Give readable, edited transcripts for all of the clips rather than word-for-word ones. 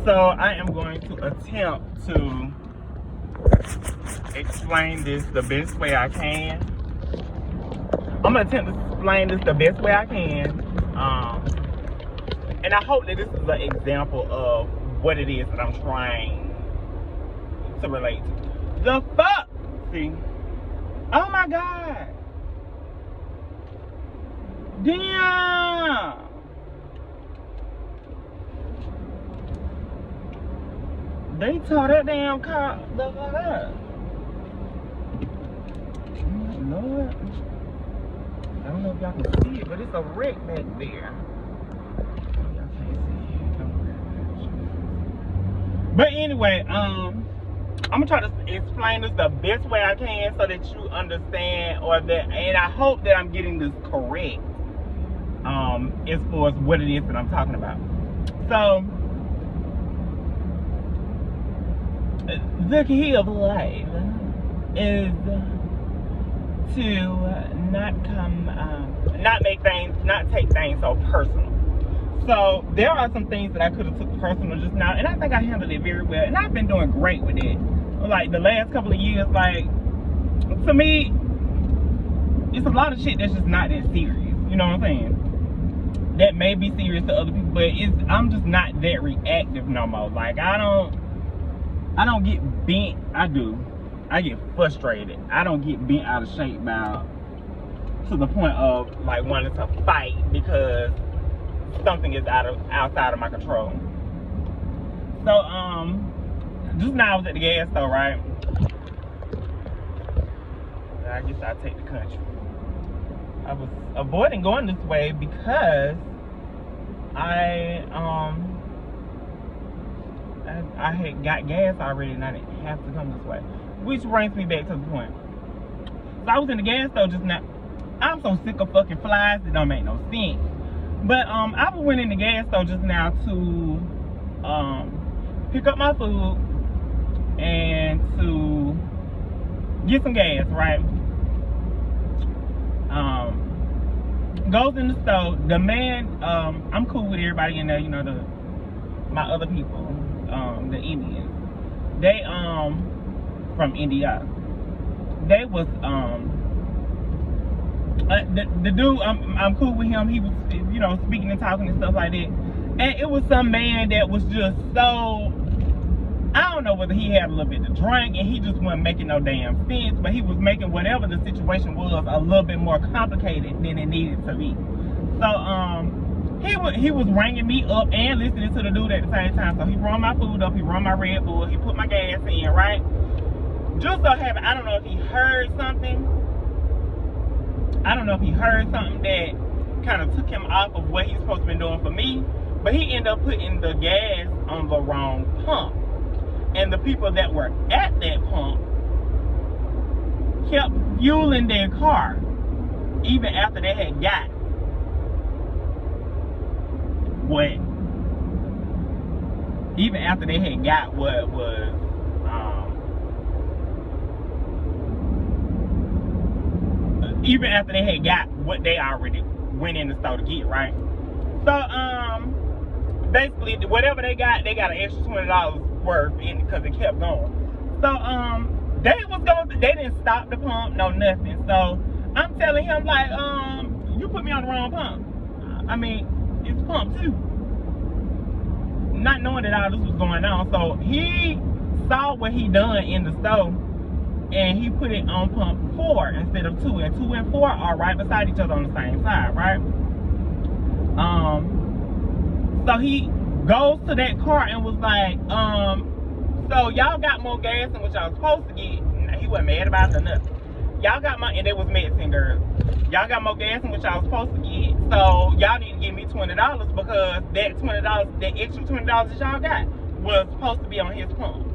So I am going to attempt to explain this the best way I can. I'm gonna attempt to explain this the best way I can. And I hope that this is an example of what it is that I'm trying to relate to. The fuck? See? Oh my God. Damn. They tore that damn car the fuck up. Lord. I don't know if y'all can see it, but it's a wreck back there. Y'all can't see it. But anyway, I'm gonna try to explain this the best way I can so that you understand, and I hope that I'm getting this correct. As far as what it is that I'm talking about. So, the key of life is to not take things so personal. So there are some things that I could have took personal just now, and I think I handled it very well, and I've been doing great with it. Like the last couple of years, like to me, it's a lot of shit that's just not that serious. You know what I'm saying? That may be serious to other people, but I'm just not that reactive no more. Like I don't get bent. I get frustrated. I don't get bent out of shape to the point of like wanting to fight because something is outside of my control. So just now I was at the gas store, right? I guess I'll take the country. I was avoiding going this way because I had got gas already and I didn't have to come this way. Which brings me back to the point. So I was in the gas store just now. I'm so sick of fucking flies, it don't make no sense. But I went in the gas store just now to pick up my food and to get some gas, right? Goes in the store. The man, I'm cool with everybody in there, you know, my other people, the Indians. They from India. They was the dude, I'm cool with him. He was, you know, speaking and talking and stuff like that. And it was some man that was just so, I don't know whether he had a little bit to drink and he just wasn't making no damn sense, but he was making whatever the situation was a little bit more complicated than it needed to be. So he was ringing me up and listening to the dude at the same time. So he run my food up, he run my Red Bull, he put my gas in, right? Just so happened, I don't know if he heard something. I don't know if he heard something that kind of took him off of what he's supposed to be doing for me, but he ended up putting the gas on the wrong pump. And the people that were at that pump kept fueling their car even after they had got what was even after they had got what they already went in the store to get, right? So basically whatever they got an extra $20 worth in because it kept going. So they didn't stop the pump, no nothing. So I'm telling him like, you put me on the wrong pump. I mean, it's pump 2. Not knowing that all this was going on. So he saw what he done in the store and he put it on pump 4 instead of 2. And 2 and 4 are right beside each other on the same side, right? So he goes to that car and was like, so y'all got more gas than what y'all was supposed to get. He wasn't mad about it or nothing. Y'all got and they was medicine girls. Y'all got more gas than what y'all was supposed to get. So y'all need to give me $20 because that $20, that extra $20 that y'all got was supposed to be on his pump.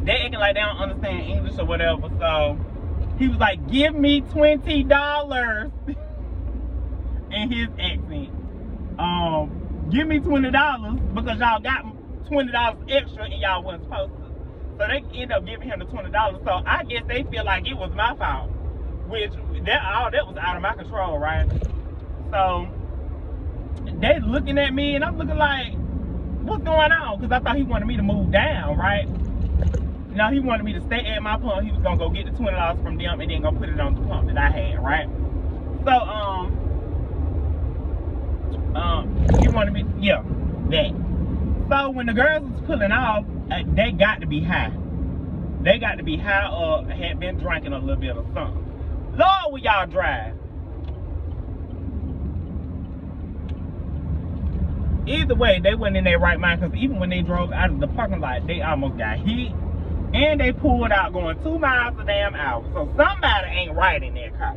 They acting like they don't understand English or whatever. So he was like, give me $20 in his accent. Give me $20 because y'all got $20 extra and y'all wasn't supposed to. So they end up giving him the $20. So I guess they feel like it was my fault, which that was out of my control, right? So they looking at me and I'm looking like, what's going on? Because I thought he wanted me to move down, right? No, he wanted me to stay at my pump. He was gonna go get the $20 from them and then go put it on the pump that I had, right? So, he wanted me, yeah, that. So when the girls was pulling off, they got to be high. They got to be high or had been drinking a little bit or something. Lord, will y'all drive? Either way, they wasn't in their right mind, because even when they drove out of the parking lot, they almost got hit. And they pulled out going 2 miles a damn hour. So somebody ain't right in their car.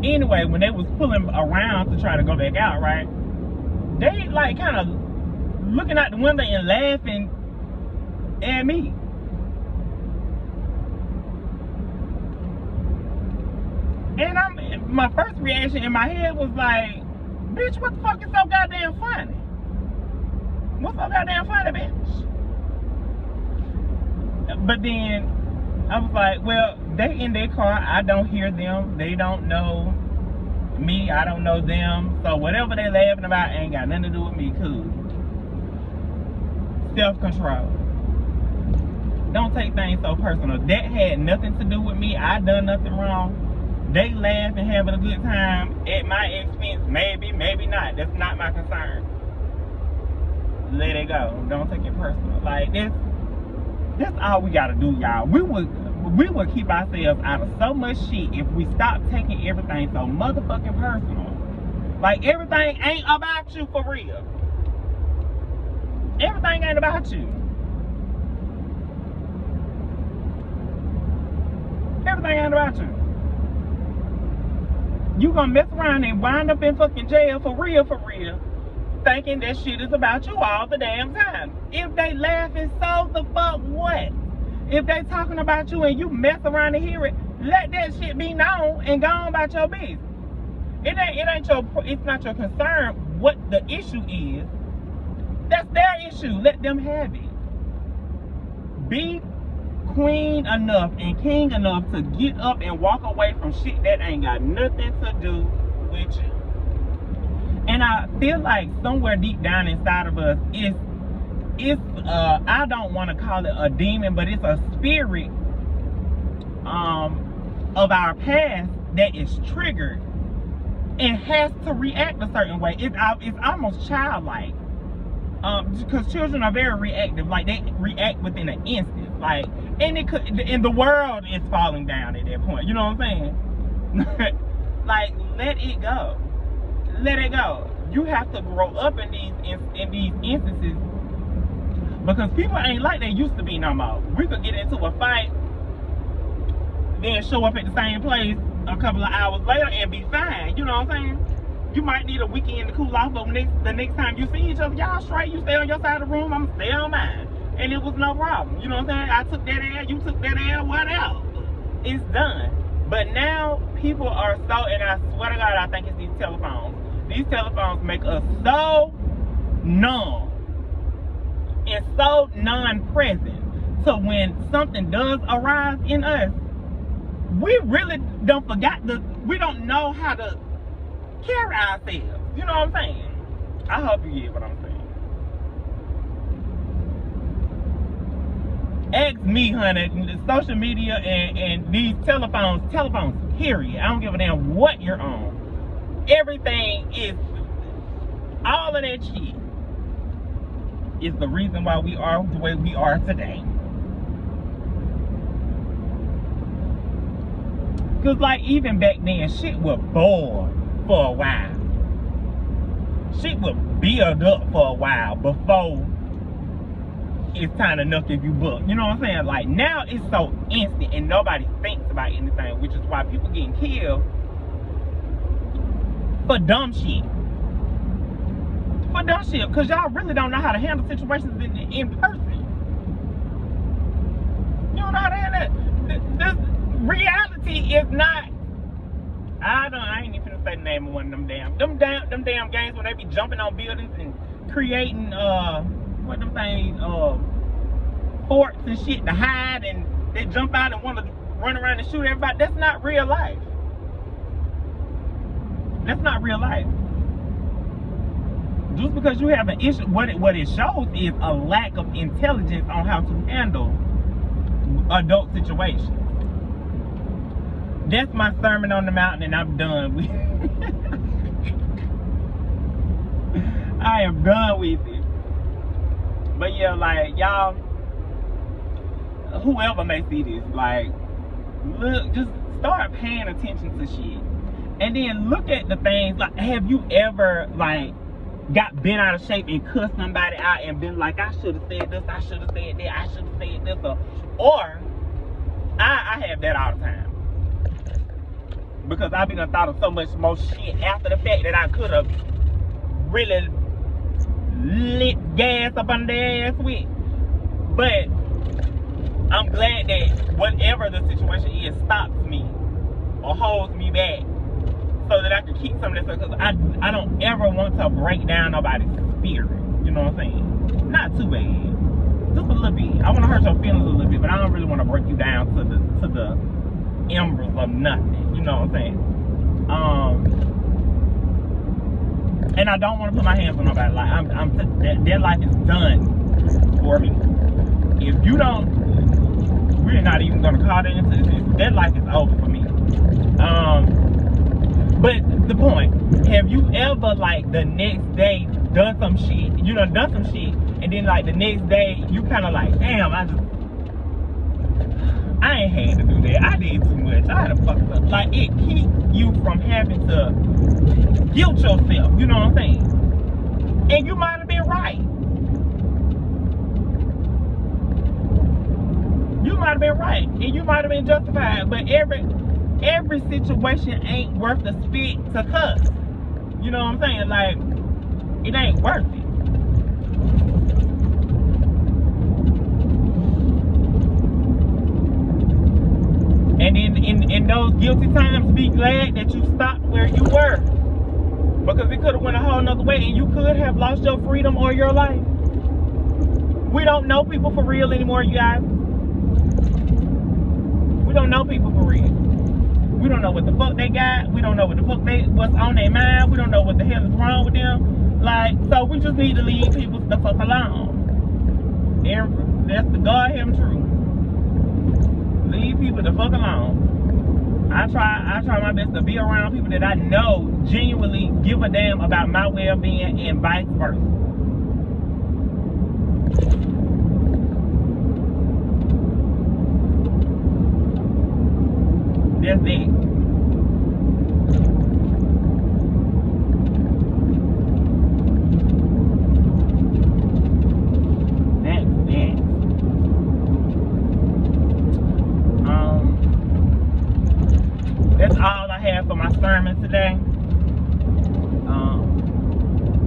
Anyway, when they was pulling around to try to go back out, right? They like kind of looking out the window and laughing at me. And my first reaction in my head was like, bitch, what the fuck is so goddamn funny? What's so goddamn funny, bitch? But then I was like, well, they in their car. I don't hear them. They don't know me. I don't know them. So whatever they laughing about ain't got nothing to do with me. Cool. Self-control. Don't take things so personal. That had nothing to do with me. I done nothing wrong. They laugh and having a good time at my expense. Maybe, maybe not. That's not my concern. Let it go. Don't take it personal. Like this. That's all we gotta do, y'all. We would keep ourselves out of so much shit if we stop taking everything so motherfucking personal. Like everything ain't about you for real. Everything ain't about you. Everything ain't about you. You gonna mess around and wind up in fucking jail for real, thinking that shit is about you all the damn time. If they laughing, so the fuck what? If they talking about you and you mess around and hear it, let that shit be known and go on about your business. It's not your concern what the issue is. That's their issue. Let them have it. Be queen enough and king enough to get up and walk away from shit that ain't got nothing to do with you. And I feel like somewhere deep down inside of us, I don't want to call it a demon, but it's a spirit of our past that is triggered and has to react a certain way. It's almost childlike. Because children are very reactive. Like they react within an instant. Like, and the world is falling down at that point. You know what I'm saying? Like, let it go. Let it go. You have to grow up in these instances, because people ain't like they used to be no more. We could get into a fight, then show up at the same place a couple of hours later and be fine. You know what I'm saying? You might need a weekend to cool off, but the next time you see each other, y'all straight. You stay on your side of the room, I'm stay on mine, and it was no problem. You know what I'm saying? I took that air, you took that air, whatever. It's done. But now people are so, and I swear to God, I think it's these telephones. These telephones make us so numb and so non-present. So when something does arise in us, we really we don't know how to carry ourselves. You know what I'm saying? I hope you get what I'm saying. Ask me, honey, social media and these telephones, period. I don't give a damn what you're on. Everything is, all of that shit is the reason why we are the way we are today. Because like even back then, shit was bored for a while. Shit would build up for a while before it's time enough if you book. You know what I'm saying? Like now it's so instant and nobody thinks about anything, which is why people getting killed for dumb shit. For dumb shit, because y'all really don't know how to handle situations in person. You don't know how to handle it. This reality is not. I ain't even gonna say the name of one of them damn games where they be jumping on buildings and creating what them things forts and shit to hide, and they jump out and want to run around and shoot everybody. That's not real life. That's not real life. Just because you have an issue, what it shows is a lack of intelligence on how to handle adult situations. That's my sermon on the mountain, and I'm done with I am done with it. But yeah, like, y'all, whoever may see this, like, look, just start paying attention to shit. And then look at the things, like, have you ever, like, got bent out of shape and cussed somebody out and been like, I should have said this, I should have said that, I should have said this, or I have that all the time. Because I've been thought of so much more shit after the fact that I could have really lit gas up on their ass with. But I'm glad that whatever the situation is stops me or holds me back so that I can keep some of this stuff. Because I don't ever want to break down nobody's spirit. You know what I'm saying? Not too bad. Just a little bit. I want to hurt your feelings a little bit, but I don't really want to break you down to the embers of nothing. You know what I'm saying? And I don't want to put my hands on nobody. Like their life is done for me. If you don't, we're not even gonna call that into this. That life is over for me. But the point, have you ever, like, the next day done some shit? You know, done some shit, and then like the next day you kind of like, damn, I ain't had to do that. I did too much. I had to fuck up. Like, it keeps you from having to guilt yourself. You know what I'm saying? And you might have been right. You might have been right, and you might have been justified. But every situation ain't worth the spit to cuss. You know what I'm saying? Like, it ain't worth it. And in those guilty times, be glad that you stopped where you were. Because it could have went a whole nother way, and you could have lost your freedom or your life. We don't know people for real anymore, you guys. We don't know people for real. We don't know what the fuck they got. We don't know what the fuck what's on their mind. We don't know what the hell is wrong with them. Like, so we just need to leave people the fuck alone. That's the goddamn truth. Leave people the fuck alone. I try my best to be around people that I know genuinely give a damn about my well-being and vice versa. That's it. That's all I have for my sermon today.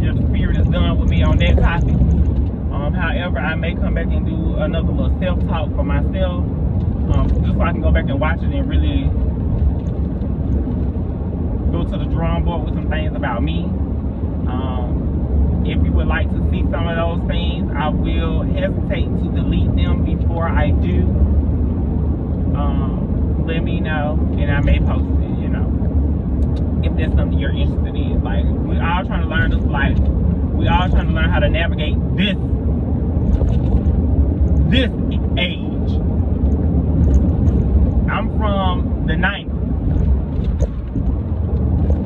The spirit is done with me on that topic. However, I may come back and do another little self-talk for myself, just so I can go back and watch it and really go to the drawing board with some things about me. If you would like to see some of those things, I will hesitate to delete them before I do. Let me know, and I may post it, you know, if that's something you're interested in. Like, we all trying to learn this life. We all trying to learn how to navigate this age. I'm from the 90s.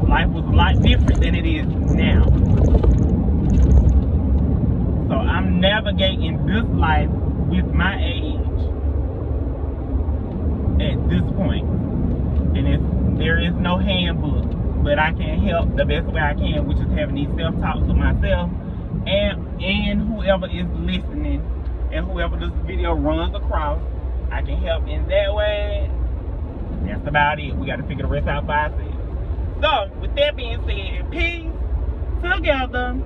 Life was a lot different than it is now. So I'm navigating this life with my age at this point. And there is no handbook, but I can help the best way I can, which is having these self-talks with myself and whoever is listening and whoever this video runs across. I can help in that way. That's about it. We got to figure the rest out by ourselves. So, with that being said, peace together.